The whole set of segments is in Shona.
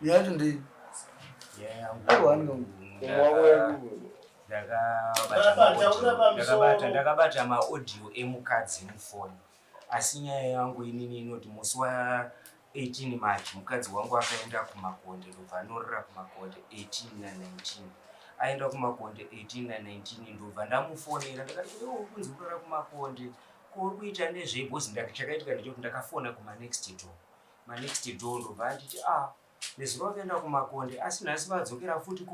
yacho ndi ndakabata maaudio emukadzi mufoni, asi nyaya yangu inini inoti musi wa18 March mukadzi wangu akaenda kumakonde, ndobva anorira kumakonde 18 na 19. Aenda kumakonde 18 na 19 ndobva ndamufonera ndakati kunzi kurara kumakonde kuri kuita nezvebhozi. Chakaitika ndechoti ndakafona kumanext door ndobva anditi nezuva vakaenda kumakonde, asi nhasi vadzokera futi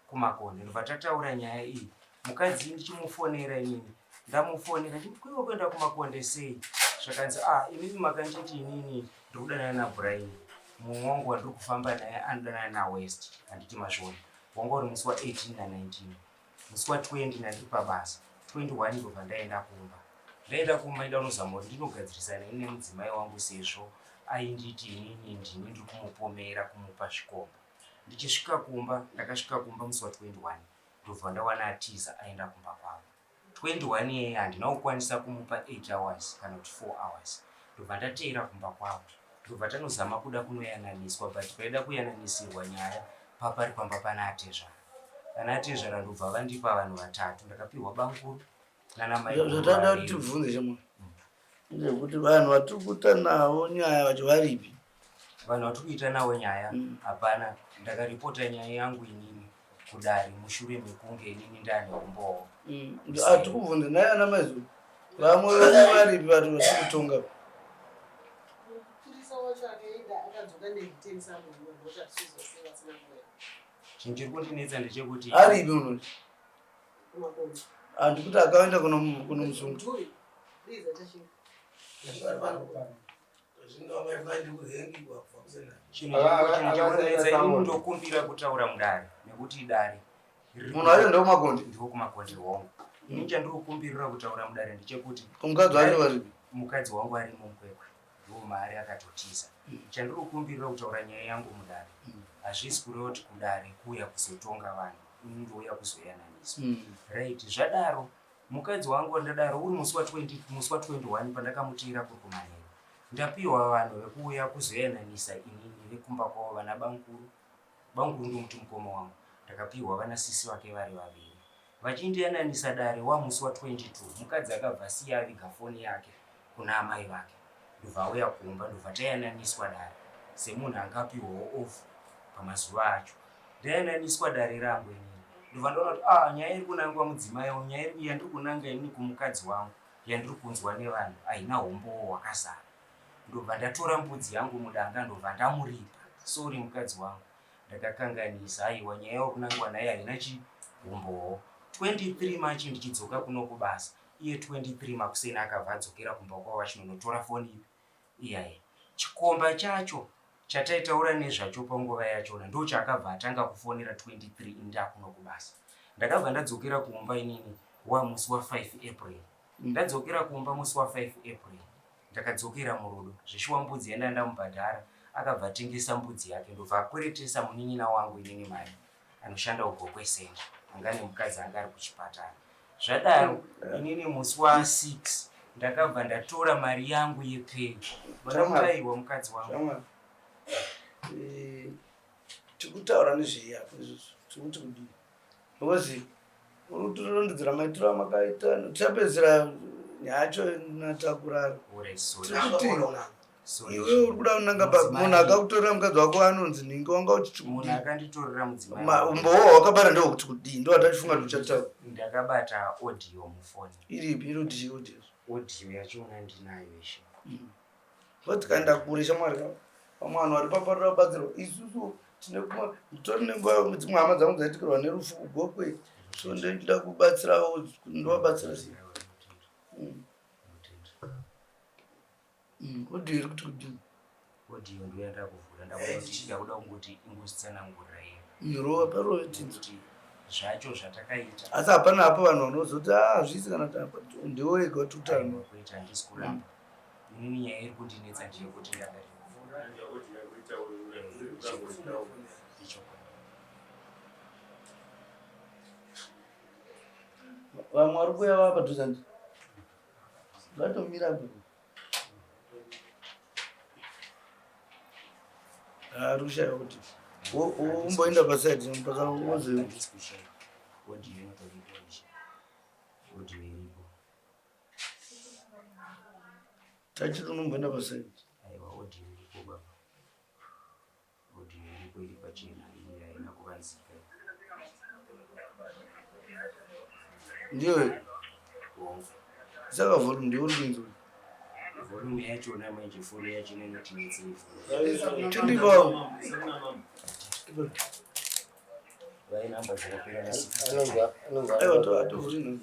kumakonde. Ndobva tataura nyaya iyi, mukadzi ndichimufonera inini ndamufonera ndikwiwa kuenda kumakonde sei, zvakanzi imimi makanditi inini ndiri kudanana naBrain, mumwe wangu wandiri kufamba naye anodanana naWest. Handiti mazvoni wanga uri musi wa18 na 19. Musi wa20 ndandiri pabasa, 21 ndobva ndaenda kumba. Ndaenda kumba ndanozama kuti ndinogadzirisana nemudzimai wangu sezvo ainditi inini ndini ndiri kumupomera kumupa zvikomba. Ndichisvika kumba, ndakasvika kumba musi wa21 ndobva ndawana atiza aenda kumba kwavo. 21 yeye handina kukwanisa kumupa 8 hours kana kuti 4 hours, ndobva ndateera kumba kwavo. Ndobva tanozama kuda kunoyananiswa, but paida kuyananisirwa nyaya papari pamba pana atezvara. Pana atezvara ndobva vandipa vanhu 3, ndakapihwa Banguru nana mai. Zvatada kuti tibvunze chemwe ndekuti vanhu vatiri kuita navo nyaya vacho varipi? Vanhu vatiri kuita navo nyaya hapana. Ndakaripota nyaya yangu inini kudare mushure mekunge inini ndane umbowo. Atiri kubvunza naye ana Maizuru, vamwe varipi vanhu vatiri kutonga? Chinhu chiri kundinetsa ndechekuti aripi unoti handikuti akaenda kuno muzungu. chinhu chakundinetsa inini ndokumbira kutaura mudare, nekuti dare munhu acho ndo kumakonde, ndiko kumakonde hongu. Inini chandiri kukumbirira kutaura mudare ndechekuti mukadzi wacho varipi? Mukadzi wangu arimo mukwekwe, ndiwo mari akatotiza. Chandiri kukumbirira kutaura nyaya yangu mudare, hazvisi kureva kuti kudare kuuya kuzotonga vanhu, inini ndouya kuzoyananiswa. Right, zvadaro mukadzi wangu ndadaro uri musi wa21 pandakamutira kuri kumanheru, ndapiwa vanhu vekuuya kuzoyananisa inini vekumba kwavo, vana Banguru. Banguru ndo muti mukoma wangu. Ndakapiwa vana sisi vake vari vaviri vachindiyananisa dare musi wa22. Mukadzi akabva siya aviga foni yake kuna amai vake, ndobva auya kumba, ndobva tayananiswa dare semunhu angapiwawo ofu pamazuva acho. Ndayananiswa dare rangu inini, ndobva ndaona kuti nyaya iri kunangwa mudzimai wangu, nyaya yandiri kunanga inini kumukadzi wangu, yandiri kunzwa nevanhu haina hombowo hwakazara. Ndobva ndatora mbudzi yangu mudanga ndobva ndamuripa. Sori mukadzi wangu, ndakakanganisa. Aiwa, nyaya yokunangwa naye haina chihombowo. 23 March ndichidzoka kuno kubasa, iye 23 makuseni akabva adzokera kumba kwavo achinonotora foni iyaye. Chikomba chacho chataitaura nezvacho panguva yachona ndo chaakabva atanga kufonera 23 inda kuno kubasa. Ndakabva ndadzokera kumba inini musi wa5 April. Ndadzokera kumba musi wa5 April, ndakadzokera murudo. Zvishuwa mbudzi yenda ndamubhadhara, akabva atengesa mbudzi yake, ndobva akweretesa munin'ina wangu inini mari anoshanda uko kwesenja, anga nemukadzi anga ari kuchipatara. Zvadaro inini musi wa6 ndakabva ndatora mari yangu yepei ndamurayirwa mukadzi wangu. tikutaura nezveyapo izvozvo tikuti kudii, because unotirondedzera maitiro amakaita tichapedzera nyacho natakurara. Iwe uri kuda kunanga munhu akakutorera mukadzi wako anonzi ningi, wanga munhu akanditorera mudzimai umbowo hwakabata ndo kuti kudii, ndo hatachifunga kuti uchataura. Ndakabata audio mufoni. Iripi audio yachona ndinayo ishe. Tikaenda kure shamwari, vamwe vanhu vari paparira kubatsirwa, isusu titori nenguva dzimwe hama dzangu dzaitikirwa nerufu kugokwe, so ndochida kubatsirawo, ndovabatsira sei. Audio iri kuti kudii? Audio ndoyanda kuvhura, ndakuda kungoti ingositsanangurira yeye. Rova parove tinzi zvacho zvatakaita, asi hapana hapo vanhu vanozoti hazvisi kana ndiwo wega utano kuita handisi kuramba. Inini nyaya iri kundinetsa ndeyekuti ndakati vamwe vari kuuya vava padhuze ndi vatomira ari kushaya kuti umboenda pasaidi mpakaozi tachiri unomboenda pasaidi ndiyo saka volume ndiyo rinzo volume yacho na manje phone yacho nene tinetsei tindibao vai namba dzakapera na aiwa to atovhuri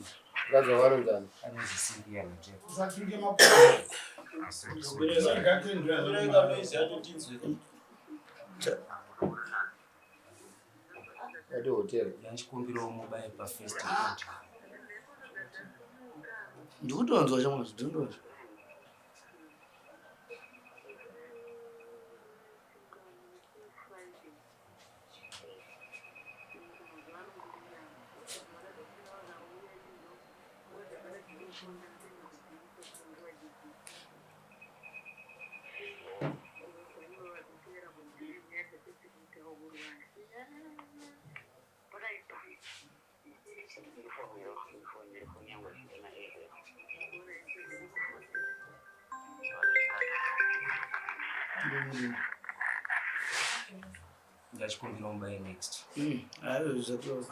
ngaza vanonzana anozisimbia nje usatunge makosa kubereka gatendra noise atotinzwe ati hotel yanchikumbirawo mobile pafirst aid ndikutonzwa chamwazi ndindozi ngachikumbirawo mobile next ayo zvisatoa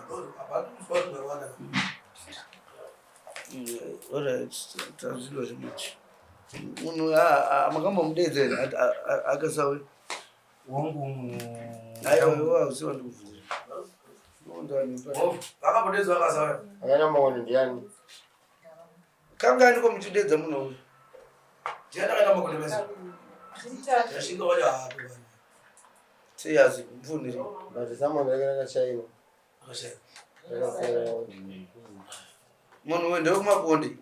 alright tazvidwa zvemachi munhu makambomudeedzeni akasawe wangu munhu aiwa usiwa ndikuvhura vakambodedzwa akasawa akana maoni ndiani kangani komuchideedza munhu uyu ndianakaenda makonemesa yashinga waja hapo seyazi mfuniri but someone akashayina akashaya munhu uyu ndewekumakonde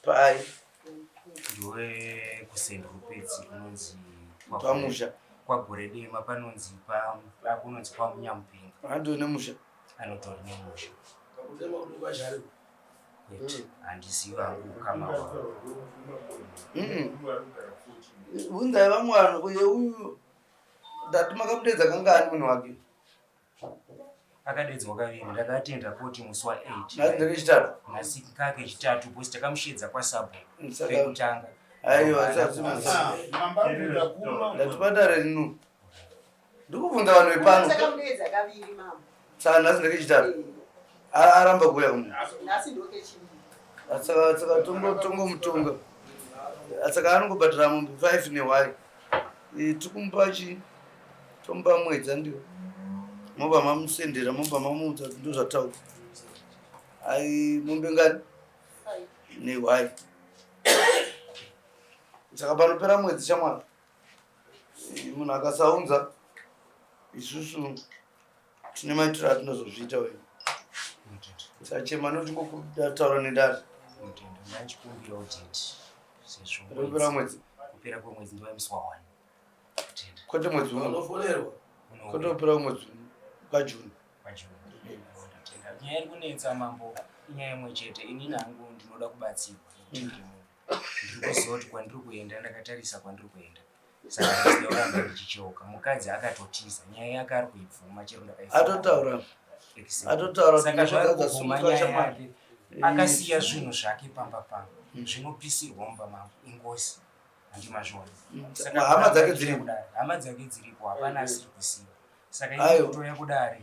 pai ndiwe kuSt Rupedzi kunonzi pamusha kwagore dema panonzi kunonzi kwamunyamupinga handoo nemusha anotori nemusha kakudema kuti kwashari kwete handizivi hangu kama wavo unzaiva mwana uye uyu ndati makamudeedza kangani munhu wake akadedzwa kaviri ndakatenda koti musi wa8 nhasi ndekechitatu nhasi kake chitatu posi takamushedza kwasabho Saka- pekutanga aiwa ndatibadare rinu ndikubvunza vanhu vepano Sakamudeedza kaviri mama. saka nhasi ndekechitatu aramba kuuya kuno Nhasi ndokechiri. saka tongomutonga saka anongobhadhara mombe 5 nehwai tikumupa chi tomupa mwedza ndio mobva mamusendera mobva mamuudza kuti ndo zvataura ai mombe ngani nehwai saka panopera mwedzi chamwana munhu akasaunza isusu tine maitiro atinozozviita wena sachema nochingokutaura nendari mutenda ndachikumbirawo tete ropera mwedzi kupera kwemwedzi ndiwa musi wa1 mutenda kwete mwedzi uno unofonerwa kwete kupera mwedzi uno kwajuni pajuni mutenda nyaya iri kunetsa mambo inyaya imwe chete inini hangu ndinoda kubatsirwa ndiri kuziva kuti kwandiri kuenda ndakatarisa kwandiri kuenda saka ndisida kuramba ndichichoka mukadzi akatotiza nyaya yake ari kuibvuma chero atotaura saka zvarikubvuma nyaya yake akasiya zvinhu zvake pamba pamba zvinopisirwa mumba mangu ingozi handimazviona hama dzake dziripo hama dzake dziripo hapana asiri kusiya saka Ayo. itoya kudare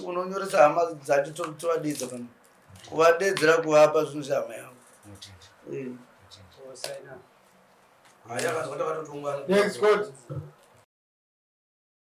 unonyoresa hama dzati tovadedza pano kuvadedzera kuvapa zvinhu zvehama yavo haya kazwa ndakatotongwana next code